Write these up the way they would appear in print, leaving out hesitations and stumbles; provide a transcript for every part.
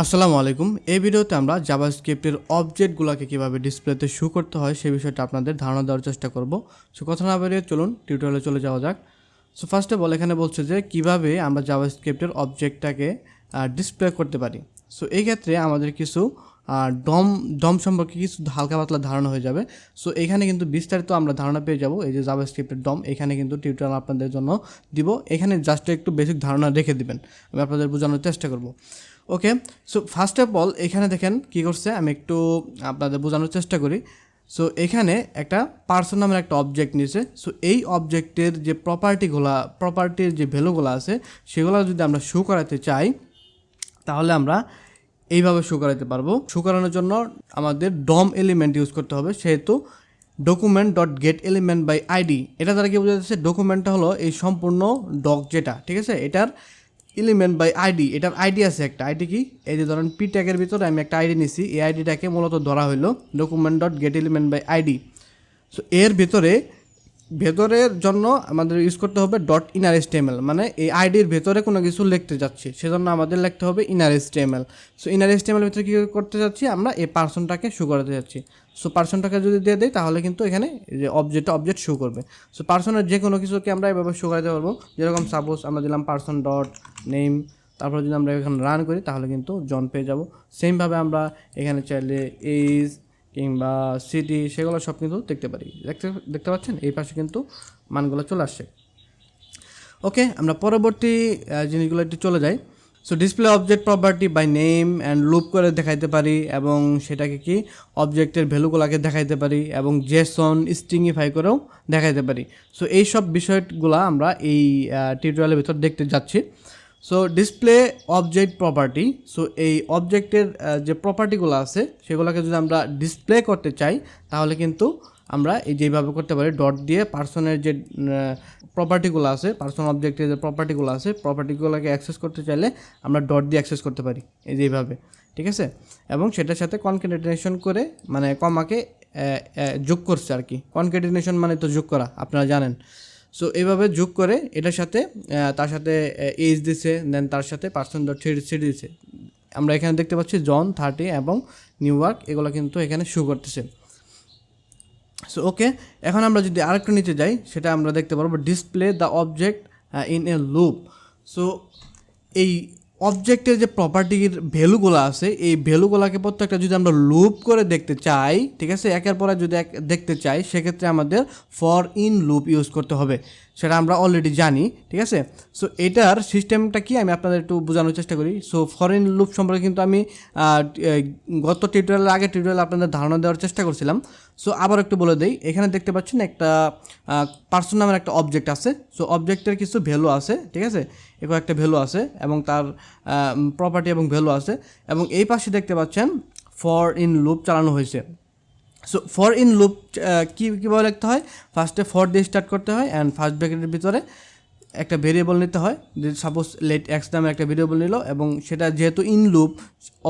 আসসালামু আলাইকুম। এই ভিডিওতে আমরা জাভাস্ক্রিপ্টের অবজেক্টগুলোকে কিভাবে ডিসপ্লেতে শো করতে হয় সেই বিষয়টা আপনাদের ধারণা দেওয়ার চেষ্টা করব। সো কথা না বাড়িয়ে চলুন টিউটোরিয়ালে চলে যাওয়া যাক। সো ফার্স্ট অফ অল এখানে বলছে যে কিভাবে আমরা জাভাস্ক্রিপ্টের অবজেক্টটাকে ডিসপ্লে করতে পারি। সো এই ক্ষেত্রে আমাদের কিছু ডম সম্পর্কে কিছু হালকা পাতলা ধারণা হয়ে যাবে। সো এখানে কিন্তু বিস্তারিত আমরা ধারণা পেয়ে যাব। এই যে জাভাস্ক্রিপ্টের ডম এখানে কিন্তু টিউটোরিয়াল আপনাদের জন্য দিব। এখানে জাস্ট একটু বেসিক ধারণা রেখে দিবেন, আমি আপনাদের বোঝানোর চেষ্টা করব। ওকে, সো ফার্স্ট অফ অল এখানে দেখেন কি করছে, আমি একটু আপনাদের বোঝানোর চেষ্টা করি। সো এখানে একটা পার্সন নামের একটা অবজেক্ট নিয়েছে। সো এই অবজেক্টের যে প্রপার্টির যে ভ্যালুগুলো আছে সেগুলো যদি আমরা শো করাতে চাই তাহলে আমরা এইভাবে শো করাতে পারবো। শো করানোর জন্য আমাদের ডম এলিমেন্ট ইউজ করতে হবে, সেহেতু document dot get element by ID. এটা দ্বারা কি বোঝা যাচ্ছে, ডকুমেন্টটা হলো এই সম্পূর্ণ ডক যেটা, ঠিক আছে, এটার এলিমেন্ট বাই আইডি, এটার আইডি আছে একটা। আইডি কি, এই যে ধরেন পি ট্যাগের ভিতরে আমি একটা আইডি নিছি, এই আইডিটাকে মূলত ধরা হলো document dot get element by ID. So এর ভেতরের জন্য আমাদের ইউজ করতে হবে ডট ইনার এসটিএমএল, মানে এই আইডির ভেতরে কোনো কিছু লিখতে যাচ্ছি সেজন্য আমাদের লিখতে হবে inner HTML. So inner HTML ভিতরে কী করতে যাচ্ছি, আমরা এই পার্সনটাকে শো করাতে যাচ্ছি। সো পার্সনটাকে যদি দিয়ে দিই তাহলে কিন্তু এখানে যে অবজেক্ট শো করবে। সো পার্সনের যে কোনো কিছুকে আমরা এভাবে শো করাতে পারবো। যেরকম সাপোজ আমরা দিলাম পার্সন ডট নেম, তারপর যদি আমরা এখানে রান করি তাহলে কিন্তু জন পেয়ে যাব। সেমভাবে আমরা এখানে চাইলে এজ কিংবা সিটি সেগুলো সব কিন্তু দেখতে পারি। দেখতে পাচ্ছেন এই পাশে কিন্তু মানগুলো চলে আসছে। ওকে, আমরা পরবর্তী জিনিসগুলো একটু চলে যাই। So display object property by name and loop করে দেখাইতে পারি, এবং সেটাকে কি অবজেক্টের ভ্যালুগুলোকে দেখাইতে পারি, এবং জেসন স্ট্রিংইফাই করেও দেখাইতে পারি। সো এই সব বিষয়গুলো আমরা এই টিউটোরিয়ালের ভিতর দেখতে যাচ্ছি। So display object property, so এই অবজেক্টের যে প্রপার্টিগুলো আছে সেগুলোকে যদি আমরা ডিসপ্লে করতে চাই তাহলে কিন্তু আমরা এই যেভাবে করতে পারি, ডট দিয়ে পার্সনের যে প্রপার্টিগুলো আছে, পার্সন অবজেক্টের যে প্রপার্টিগুলো আছে, প্রপার্টিগুলোকে অ্যাক্সেস করতে চাইলে আমরা ডট দিয়ে অ্যাক্সেস করতে পারি এই যেভাবে, ঠিক আছে। এবং সেটার সাথে কনক্যাটিনেশন করে, মানে কমাকে যোগ করছে আর কি। কনক্যাটিনেশন মানে তো যোগ করা, আপনারা জানেন। সো এইভাবে যোগ করে এটার সাথে তার সাথে এজ দিছে, দেন তার সাথে পার্সন ডট সিটি দিছে। আমরা এখানে দেখতে পাচ্ছি জন 30 এবং নিউ ইয়র্ক, এগুলো কিন্তু এখানে শো করতেছে। সো ওকে, এখন আমরা যদি আরেকটু নিচে যাই সেটা আমরা দেখতে পারবো display the object in a loop. So এই অবজেক্টের যে প্রপার্টির ভ্যালুগুলো আছে এই ভ্যালুগুলোকে প্রত্যেকটা যদি আমরা লুপ করে দেখতে চাই, ঠিক আছে, একের পর যদি দেখতে চাই, সেক্ষেত্রে আমাদের ফর ইন লুপ ইউজ করতে হবে, সেটা আমরা অলরেডি জানি, ঠিক আছে। সো এটার সিস্টেমটা কি আমি আপনাদের একটু বোঝানোর চেষ্টা করি। সো ফর ইন লুপ সম্পর্কে কিন্তু আমি গত আগের টিউটোরিয়ালে আপনাদের ধারণা দেওয়ার চেষ্টা করছিলাম। সো আবার একটু বলে দেই, এখানে দেখতে পাচ্ছেন একটা পার্সন নামের একটা অবজেক্ট আছে। সো অবজেক্টের কিছু ভ্যালু আছে, ঠিক আছে, এরকম একটা ভ্যালু আছে এবং তার প্রপার্টি এবং ভ্যালু আছে, এবং এই পাশে দেখতে পাচ্ছেন ফর ইন লুপ চালানো হয়েছে। সো ফর ইন লুপ কীভাবে লিখতে হয়, ফার্স্টে ফর দিয়ে স্টার্ট করতে হয়, অ্যান্ড ফার্স্ট ব্র্যাকেটের ভিতরে একটা ভেরিয়েবল নিতে হয়। যে সাপোজ লেট এক্স নামের একটা ভেরিয়েবল নিল, এবং সেটা যেহেতু ইন লুপ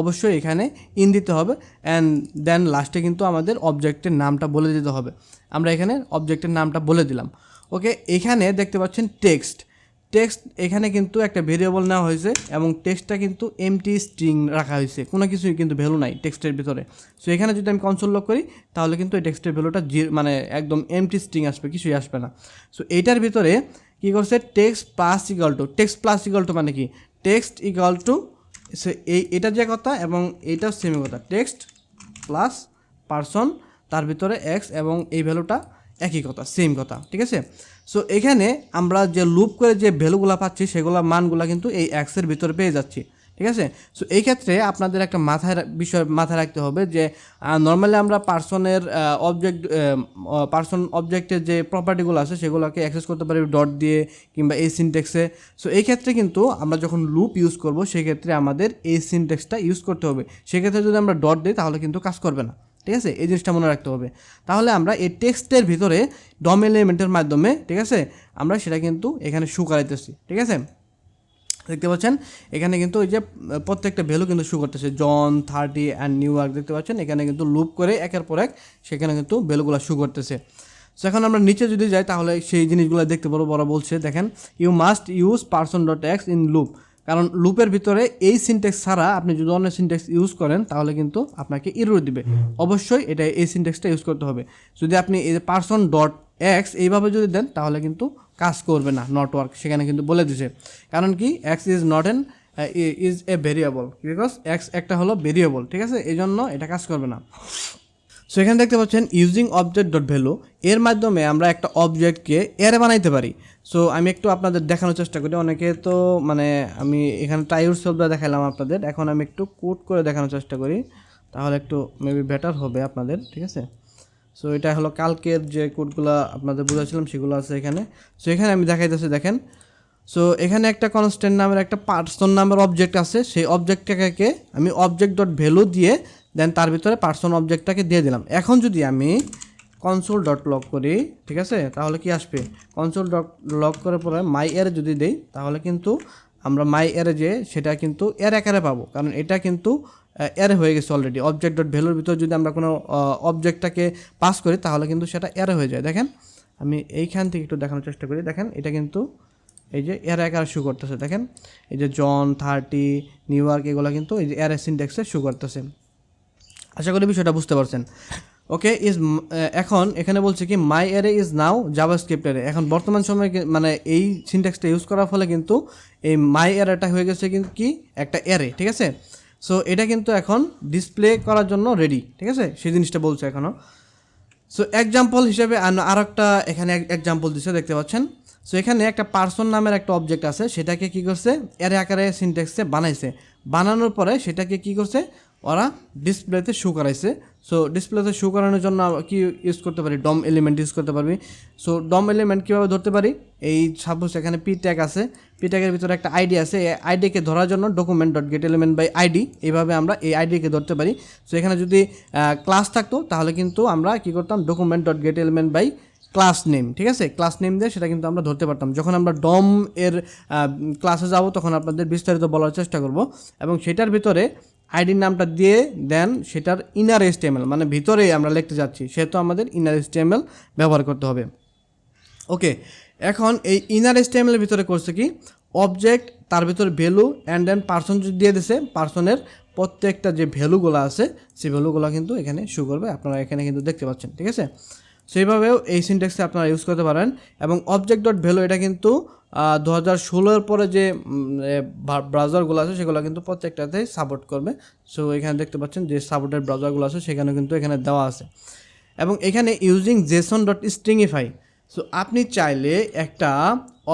অবশ্যই এখানে ইন দিতে হবে, অ্যান্ড দেন লাস্টে কিন্তু আমাদের অবজেক্টের নামটা বলে দিতে হবে। আমরা এখানে অবজেক্টের নামটা বলে দিলাম। ওকে, এখানে দেখতে পাচ্ছেন টেক্সট এখানে কিন্তু একটা ভেরিয়েবল নেওয়া হয়েছে, এবং টেক্সটটা কিন্তু এমটি স্ট্রিং রাখা হয়েছে, কোনো কিছুই কিন্তু ভ্যালু নাই টেক্সটের ভিতরে। সো এখানে যদি আমি কনসোল লক করি তাহলে কিন্তু এই টেক্সটের ভ্যালুটা মানে একদম এমটি স্ট্রিং আসবে, কিছুই আসবে না। সো এইটার ভিতরে কী করছে, টেক্সট প্লাস ইকাল টু মানে কি, টেক্সট ইকাল টু এটা যে কথা এবং এইটাও সেম কথা, টেক্সট প্লাস পার্সন তার ভিতরে এক্স, এবং এই ভ্যালুটা একই কথা, সেম কথা, ঠিক আছে। সো এখানে আমরা যে লুপ করে যে ভ্যালুগুলো পাচ্ছি সেগুলো মানগুলো কিন্তু এই এক্সের ভিতরে পেয়ে যাচ্ছি, ঠিক আছে। সো এই ক্ষেত্রে আপনাদের একটা মাথায় রাখতে হবে যে নর্মালি আমরা পার্সন অবজেক্টের যে প্রপার্টিগুলো আছে সেগুলোকে অ্যাক্সেস করতে পারি ডট দিয়ে কিংবা এই সিনটেক্সে। সো এই ক্ষেত্রে কিন্তু আমরা যখন লুপ ইউজ করব সেক্ষেত্রে আমাদের এই সিনটেক্সটা ইউজ করতে হবে। সেক্ষেত্রে যদি আমরা ডট দিই তাহলে কিন্তু কাজ করবে না, ঠিক আছে, এই জিনিসটা মনে রাখতে হবে। তাহলে আমরা এই টেক্সটের ভিতরে ডম এলিমেন্টের মাধ্যমে, ঠিক আছে, আমরা সেটা কিন্তু এখানে শো করাইতেছি, ঠিক আছে। দেখতে পাচ্ছেন এখানে কিন্তু ওই যে প্রত্যেকটা ভ্যালু কিন্তু শো করতেছে, জন 30 অ্যান্ড নিউ ইয়র্ক, দেখতে পাচ্ছেন এখানে কিন্তু লুপ করে একের পর এক সেখানে কিন্তু ভ্যালুগুলো শো করতেছে। সো এখন আমরা নিচে যদি যাই তাহলে সেই জিনিসগুলো দেখতে পারবো। বলছে দেখেন, you must use person dot x in loop. কারণ লুপের ভিতরে এই সিনট্যাক্স ছাড়া আপনি যদি অন্য সিনট্যাক্স ইউজ করেন তাহলে কিন্তু আপনাকে এরর দিবে। অবশ্যই এটা এই সিনট্যাক্সটা ইউজ করতে হবে। যদি আপনি এই পার্সন ডট এক্স এইভাবে যদি দেন তাহলে কিন্তু কাজ করবে না, নট ওয়ার্ক, সেখানে কিন্তু বলে দিছে। কারণ কি, x is not an is a variable, because x একটা হলো ভেরিয়েবল, ঠিক আছে, এই জন্য এটা কাজ করবে না। সো এখানে দেখতে পাচ্ছেন ইউজিং অবজেক্ট ডট ভ্যালু, এর মাধ্যমে আমরা একটা অবজেক্টকে অ্যারে বানাইতে পারি। সো আমি একটু আপনাদের দেখানোর চেষ্টা করি। অনেকে তো মানে আমি এখানে টাইউর সলভটা দেখালাম আপনাদের, এখন আমি একটু কোড করে দেখানোর চেষ্টা করি, তাহলে একটু মেবি বেটার হবে আপনাদের, ঠিক আছে। সো এটা হলো কালকের যে কোডগুলো আপনাদের বুঝাচ্ছিলাম সেগুলো আছে এখানে। সো এখানে আমি দেখাইতেছি, দেখেন। সো এখানে একটা কনস্ট্যান্ট নামের একটা পার্সন নামের অবজেক্ট আছে, সেই অবজেক্টটাকে আমি অবজেক্ট ডট ভ্যালু দিয়ে দেন তার ভিতরে পার্সন অবজেক্টটাকে দিয়ে দিলাম। এখন যদি আমি কনসোল ডট লগ করি, ঠিক আছে, তাহলে কি আসবে, কনসোল ডট লগ করার পরে মাই এর যদি দেই তাহলে কিন্তু আমরা মাই এরে যে সেটা কিন্তু এর আকারে পাবো, কারণ এটা কিন্তু এরে হয়ে গেছে অলরেডি। অবজেক্ট ডট ভ্যালুর ভিতরে যদি আমরা কোনো অবজেক্টটাকে পাস করি তাহলে কিন্তু সেটা এরে হয়ে যায়। দেখেন আমি এইখান থেকে একটু দেখানোর চেষ্টা করি, দেখেন এটা কিন্তু এই যে এর আকারে শো করতেছে, দেখেন এই যে জন 30 নিউ ইয়র্ক এগুলো কিন্তু এই যে এর সিনট্যাক্সে শো করতেছে। আশা করি বিষয়টা বুঝতে পারছেন। ওকে, এখন এখানে বলছে কি my array is now JavaScript array. এখন বর্তমান সময়ে মানে এই সিনট্যাক্সটা ইউজ করার ফলে কিন্তু এই মাই অ্যারেটা হয়ে গেছে কিন্তু কি একটা অ্যারে, ঠিক আছে। সো এটা কিন্তু এখন ডিসপ্লে করার জন্য রেডি, ঠিক আছে, সেই জিনিসটা বলছে এখনও। সো এক্সাম্পল হিসেবে আর একটা এখানে এক্সাম্পল দিচ্ছে, দেখতে পাচ্ছেন। সো এখানে একটা পার্সন নামের একটা অবজেক্ট আছে, সেটাকে কি করছে অ্যারে আকারে সিনট্যাক্সে বানাইছে। বানানোর পরে সেটাকে কি করছে ওরা ডিসপ্লেতে শো করাইছে। সো ডিসপ্লেতে শো করানোর জন্য কি ইউজ করতে পারি, ডম এলিমেন্ট ইউজ করতে পারবি। সো ডম এলিমেন্ট কীভাবে ধরতে পারি, এই সাপোজ এখানে পি ট্যাগ আছে, পি ট্যাগের ভিতরে একটা আইডি আছে, এই আইডিকে ধরার জন্য document dot get element by ID, এইভাবে আমরা এই আইডিকে ধরতে পারি। সো এখানে যদি ক্লাস থাকতো তাহলে কিন্তু আমরা কি করতাম, document dot get element by class name, ঠিক আছে, ক্লাস নেম দিয়ে সেটা কিন্তু আমরা ধরতে পারতাম। যখন আমরা ডম এর ক্লাসে যাব তখন আপনাদের বিস্তারিত বলার চেষ্টা করব, এবং সেটার ভিতরে আইডির নামটা দিয়ে দেন সেটার ইনার HTML, মানে ভিতরেই আমরা লিখতে যাচ্ছি, সেহেতু আমাদের ইনার HTML ব্যবহার করতে হবে। ওকে, এখন এই ইনার HTML এর ভিতরে করছে কি অবজেক্ট, তার ভিতরে ভ্যালু অ্যান্ড দেন পার্সন দিয়ে দিছে, পার্সনের প্রত্যেকটা যে ভ্যালুগুলো আছে সেই ভ্যালুগুলো কিন্তু এখানে শো করবে, আপনারা এখানে কিন্তু দেখতে পাচ্ছেন, ঠিক আছে। সেইভাবেও এই সিনট্যাক্সে আপনারা ইউজ করতে পারেন। এবং অবজেক্ট ডট ভ্যালু এটা কিন্তু 2016 পরে যে ব্রাউজারগুলো আছে সেগুলো কিন্তু প্রত্যেকটাতে সাপোর্ট করবে। সো এখানে দেখতে পাচ্ছেন যে সাপোর্টেড ব্রাউজারগুলো আছে সেখানে কিন্তু এখানে দেওয়া আছে। এবং এখানে using Jason dot stringify, so আপনি চাইলে একটা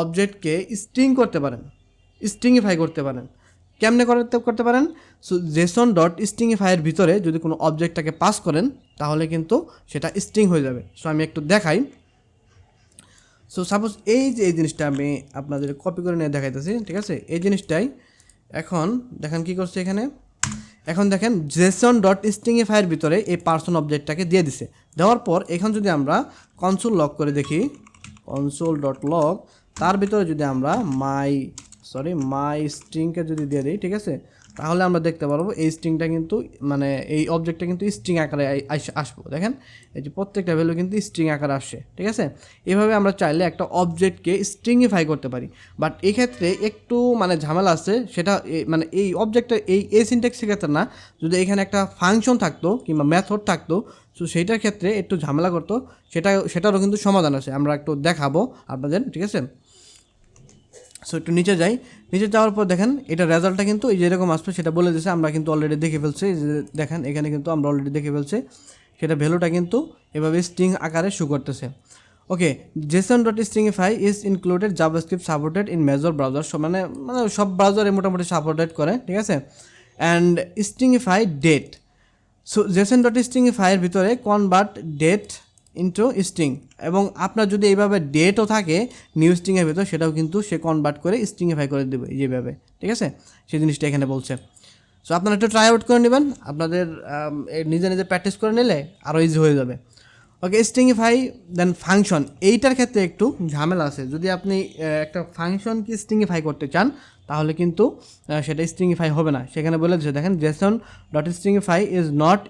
অবজেক্টকে স্ট্রিং করতে পারেন, স্ট্রিংইফাই করতে পারেন। কেমনে করতে পারেন, সো জেসন ডট স্ট্রিংইফাইয়ের ভিতরে যদি কোনো অবজেক্টটাকে পাস করেন তাহলে কিন্তু সেটা স্ট্রিং হয়ে যাবে। সো আমি একটু দেখাই। সো সাপোজ এই যে এই জিনিসটা আমি আপনাদের কপি করে নিয়ে দেখাইতেছি, ঠিক আছে, এই জিনিসটাই এখন দেখেন কী করছে এখানে। এখন দেখেন জেসন ডট স্ট্রিংইফাইয়ের ভিতরে এই পার্সন অবজেক্টটাকে দিয়ে দিছে। দেওয়ার পর এখন যদি আমরা কনসোল লগ করে দেখি, কনসোল ডট লগ, তার ভিতরে যদি আমরা মাই স্ট্রিংকে যদি দিয়ে দিই, ঠিক আছে, তাহলে আমরা দেখতে পারবো এই স্ট্রিংটা কিন্তু মানে এই অবজেক্টটা কিন্তু স্ট্রিং আকারে আসবো। দেখেন এই যে প্রত্যেকটা ভ্যালু কিন্তু স্ট্রিং আকারে আসছে, ঠিক আছে। এভাবে আমরা চাইলে একটা অবজেক্টকে স্ট্রিংইফাই করতে পারি। বাট এক্ষেত্রে একটু মানে ঝামেলা আছে, সেটা মানে এই অবজেক্টের এই সিনট্যাক্সের ক্ষেত্রে না, যদি এখানে একটা ফাংশন থাকতো কিংবা মেথড থাকতো, সো সেইটার ক্ষেত্রে একটু ঝামেলা করতো, সেটারও কিন্তু সমাধান আছে, আমরা একটু দেখাবো আপনাদের, ঠিক আছে। সো একটু নিচে যাই, নিচে যাওয়ার পর দেখেন এটা রেজাল্টটা কিন্তু এই যেরকম আসবে সেটা বলে দিয়েছে, আমরা কিন্তু অলরেডি দেখে ফেলছি। দেখেন এখানে কিন্তু আমরা অলরেডি দেখে ফেলছি, সেটা ভ্যালুটা কিন্তু এভাবে স্ট্রিং আকারে শো করতেছে। Okay, JSON dot stringify is included JavaScript supported in major browser, মানে সব ব্রাউজারে মোটামুটি সাপোর্টেড করে, ঠিক আছে। And stringify date, so JSON dot স্ট্রিংইফাইয়ের ভিতরে কনভার্ট ডেট ইন্টু স্ট্রিং, এবং আপনার যদি এইভাবে ডেটও থাকে নিউ স্ট্রিংয়ের ভিতর সেটাও কিন্তু সে কনভার্ট করে স্ট্রিংইফাই করে দেবে যেভাবে, ঠিক আছে, সেই জিনিসটা এখানে বলছে। সো আপনারা একটু ট্রাই আউট করে নেবেন, আপনাদের নিজে নিজে প্র্যাকটিস করে নিলে আরও ইজি হয়ে যাবে। ওকে, স্ট্রিংইফাই দেন ফাংশন, এইটার ক্ষেত্রে একটু ঝামেলা আছে। যদি আপনি একটা ফাংশনকে স্ট্রিংইফাই করতে চান তাহলে কিন্তু সেটা স্ট্রিংইফাই হবে না। সেখানে বলে দিচ্ছে দেখেন JSON dot stringify is not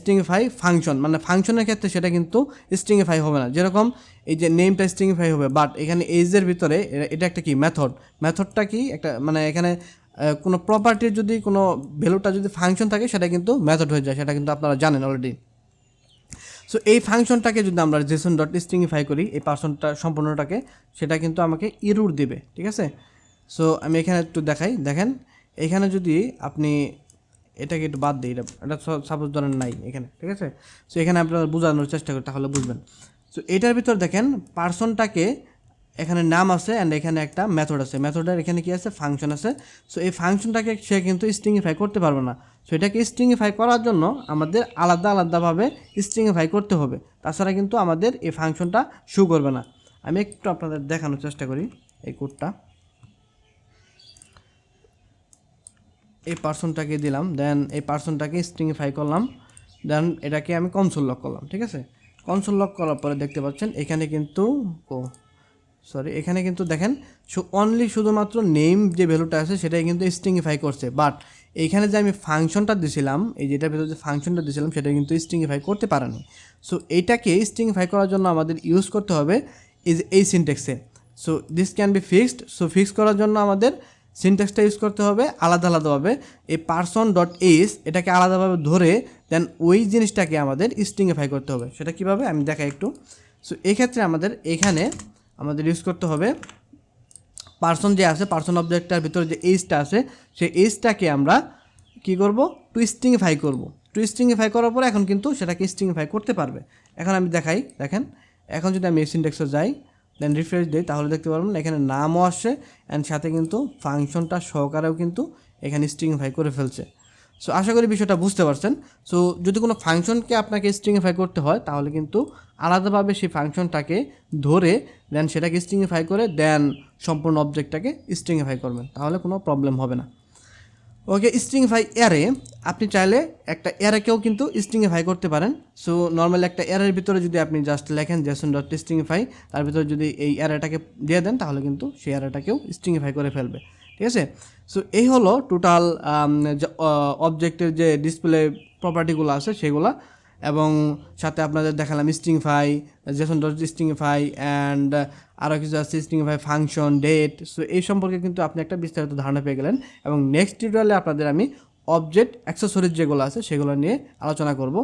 stringify function, মানে ফাংশনের ক্ষেত্রে সেটা কিন্তু স্ট্রিংফাই হবে না। যেরকম এই যে নেমটা স্ট্রিংফাই হবে, বাট এখানে এজের ভিতরে এটা একটা কি মেথডটা কি একটা, মানে এখানে কোনো প্রপার্টির যদি কোনো ভ্যালুটা যদি ফাংশন থাকে সেটা কিন্তু মেথড হয়ে যায়, সেটা কিন্তু আপনারা জানেন অলরেডি। সো এই ফাংশনটাকে যদি আমরা জেসন ডট স্ট্রিংফাই করি, এই পার্সনটা সম্পূর্ণটাকে, সেটা কিন্তু আমাকে ইরর দিবে, ঠিক আছে। সো আমি এখানে একটু দেখাই, দেখেন এখানে যদি আপনি এটাকে একটু বাদ দিই, এটা সাপোজ ধরেন নাই এখানে, ঠিক আছে। সো এখানে আপনারা বোঝানোর চেষ্টা করি তাহলে বুঝবেন। সো এটার ভিতর দেখেন পার্সনটাকে এখানে নাম আছে অ্যান্ড এখানে একটা মেথড আছে, মেথডের এখানে কি আছে, ফাংশন আছে। সো এই ফাংশনটাকে সে কিন্তু স্ট্রিংফাই করতে পারবে না। সো এটাকে স্ট্রিংফাই করার জন্য আমাদের আলাদাভাবে স্ট্রিংফাই করতে হবে, তাছাড়া কিন্তু আমাদের এই ফাংশনটা শো করবে না। আমি একটু আপনাদের দেখানোর চেষ্টা করি এই কোডটা। এই পার্সনটাকে দিলাম, দেন এই পার্সনটাকে স্ট্রিংফাই করলাম, দেন এটাকে আমি কনসোল লক করলাম, ঠিক আছে। কনসোল লক করার পরে দেখতে পাচ্ছেন এখানে কিন্তু এখানে কিন্তু দেখেন শুধুমাত্র নেম যে ভ্যালুটা আছে সেটাই কিন্তু স্ট্রিংফাই করছে, বাট এইখানে যে আমি ফাংশনটা দিয়েছিলাম, এই যেটার ভিতরে যে ফাংশনটা দিয়েছিলাম সেটা কিন্তু স্ট্রিংফাই করতে পারেনি। সো এইটাকে স্ট্রিংফাই করার জন্য আমাদের ইউজ করতে হবে এই সিনট্যাক্সে। So this can be fixed. So fix করার জন্য আমাদের সিনট্যাক্সটা ইউজ করতে হবে আলাদাভাবে। এই পার্সন ডট এস এটাকে আলাদাভাবে ধরে দেন ওই জিনিসটাকে আমাদের স্ট্রিংফাই করতে হবে। সেটা কীভাবে আমি দেখাই একটু। সো এই ক্ষেত্রে এখানে আমাদের ইউজ করতে হবে পার্সন যে আছে, পার্সন অবজেক্টটার ভিতরে যে এজটা আছে, সেই এজটাকে আমরা কি করব, টু স্ট্রিংফাই করব। টু স্ট্রিংফাই করার পরে এখন কিন্তু সেটাকে স্ট্রিংফাই করতে পারবে। এখন আমি দেখাই, দেখেন এখন যদি আমি এই সিনট্যাক্সে যাই দেন রিফ্রেশ দিই, তাহলে দেখতে পারবেন এখানে নামও আসছে অ্যান্ড সাথে কিন্তু ফাংশনটা সহকারেও কিন্তু এখানে স্ট্রিংফাই করে ফেলছে। সো আশা করি বিষয়টা বুঝতে পারছেন। সো যদি কোনো ফাংশনকে আপনাকে স্ট্রিংফাই করতে হয় তাহলে কিন্তু আলাদাভাবে সেই ফাংশনটাকে ধরে দেন সেটাকে স্ট্রিংফাই করে দেন সম্পূর্ণ অবজেক্টটাকে স্ট্রিংফাই করবেন, তাহলে কোনো প্রবলেম হবে না। ওকে, স্ট্রিংফাই অ্যারে আপনি চাইলে একটা অ্যারেকেও কিন্তু স্ট্রিংফাই করতে পারেন। সো নর্মালি একটা অ্যারের ভিতরে যদি আপনি জাস্ট লেখেন জেসন ডট স্ট্রিংফাই, তার ভিতরে যদি এই অ্যারেটাকে দিয়ে দেন তাহলে কিন্তু সেই অ্যারেটাকেও স্ট্রিংফাই করে ফেলবে, ঠিক আছে। সো এই হলো টোটাল অবজেক্টের যে ডিসপ্লে প্রপার্টিগুলো আছে সেগুলো, এবং সাথে আপনাদের দেখালাম স্ট্রিংফাই, জেসন ডট স্ট্রিংফাই অ্যান্ড আরও কিছু আছে স্ট্রিংফাই ফাংশন, ডেট। সো এই সম্পর্কে কিন্তু আপনি একটা বিস্তারিত ধারণা পেয়ে গেলেন, এবং নেক্সট টিউটোরিয়ালে আপনাদের আমি অবজেক্ট অ্যাক্সেসরিজ যেগুলো আছে সেগুলো নিয়ে আলোচনা করব।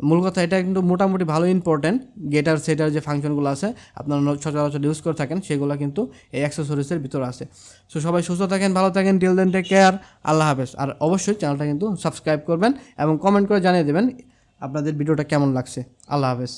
মূল কথা এটা কিন্তু মোটামুটি ভালো ইম্পর্ট্যান্ট, গেটার সেটার যে ফাংশনগুলো আছে আপনারা সচরাচর ইউজ করে থাকেন সেগুলো কিন্তু এই অ্যাক্সেসরিজের ভিতরে আছে। সো সবাই সুস্থ থাকেন, ভালো থাকেন, টিল দেন টেক কেয়ার, আল্লাহ হাফেজ। আর অবশ্যই চ্যানেলটা কিন্তু সাবস্ক্রাইব করবেন এবং কমেন্ট করে জানিয়ে দেবেন আপনাদের ভিডিওটা কেমন লাগছে। আল্লাহ হাফেজ।